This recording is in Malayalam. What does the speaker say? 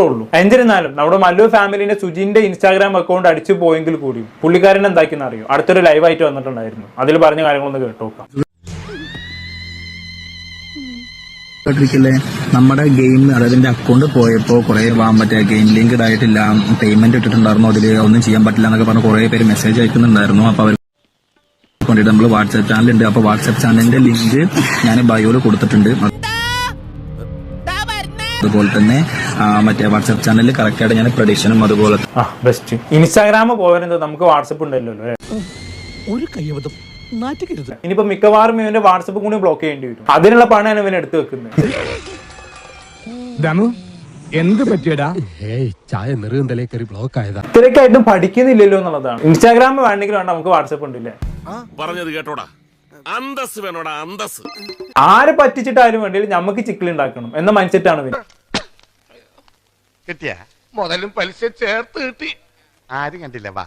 ഉള്ളൂ. എന്നിരുന്നാലും നമ്മുടെ മല്ലു ഫാമിലിന്റെ സുജിന്റെ ഇൻസ്റ്റാഗ്രാം അക്കൗണ്ട് അടിച്ചു പോയെങ്കിൽ കൂടി പുള്ളിക്കാരൻ എന്താക്കിയെന്ന് അറിയോ? അടുത്തൊരു ലൈവ് ആയിട്ട് വന്നിട്ടുണ്ടായിരുന്നു. അതിൽ പറഞ്ഞ കാര്യങ്ങളൊന്ന് കേട്ടോക്കാം. നമ്മുടെ ഗെയിം അതായത് അക്കൗണ്ട് പോയപ്പോ കുറെ മറ്റേ ഗെയിം ലിങ്ക് ആയിട്ടില്ല, പേയ്മെന്റ് ഇട്ടിട്ടുണ്ടായിരുന്നു, അതിൽ ഒന്നും ചെയ്യാൻ പറ്റില്ല എന്നൊക്കെ പറഞ്ഞ് കുറെ പേര് മെസ്സേജ് അയക്കുന്നുണ്ടായിരുന്നു. അപ്പൊ അവർ വേണ്ടിയിട്ട് നമ്മൾ വാട്സ്ആപ്പ് ചാനൽ ഉണ്ട്. അപ്പൊ വാട്സ്ആപ്പ് ചാനലിന്റെ ലിങ്ക് ഞാൻ ബയോയിൽ കൊടുത്തിട്ടുണ്ട്. അതുപോലെ തന്നെ മറ്റേ വാട്സ്ആപ്പ് ചാനലിൽ കറക്റ്റ് ആയിട്ട് ഞാൻ പ്രഡിക്ഷനും അതുപോലെ ബെസ്റ്റ്. ഇൻസ്റ്റാഗ്രാം പോയത് നമുക്ക് വാട്സ്ആപ്പ് ഉണ്ടല്ലോ അല്ലേ? ഒരു കയ്യബദ്ധം നാറ്റിക്കരുത്. ഇനിയിപ്പോ മിക്കവാറും ഇവന്റെ വാട്സ്ആപ്പ് കൂടി ബ്ലോക്ക് ചെയ്യേണ്ടി വരും. അതിനുള്ള പണമാണ് ഇവൻ എടുത്തു വെക്കുന്നത്. എന്ത് പറ്റിയടാ? ചായ നെറുകന്തലേ കയറി ബ്ലോക്ക് ആയതാ. ഇത്രയൊക്കെയായിട്ടും പഠിക്കുന്നില്ലല്ലോ എന്നുള്ളതാണ്. ഇൻസ്റ്റാഗ്രാം വേണമെങ്കിൽ വേണ്ട, നമുക്ക് വാട്സ്ആപ്പ് ഉണ്ടല്ലേ? പറഞ്ഞത് കേട്ടോടാ, അന്തസ് വേണോടാ, അന്തസ്. ആരെ പറ്റിച്ചിട്ടായാലും വേണ്ടിയില്ല, നമുക്ക് ചിക്കിൾ ഉണ്ടാക്കണം എന്ന മൈൻഡ് സെറ്റാണ് ഇവൻ. കിട്ടിയ മുതലും പലിശ ചേർത്ത് കിട്ടി. ആരും കണ്ടില്ല. വാ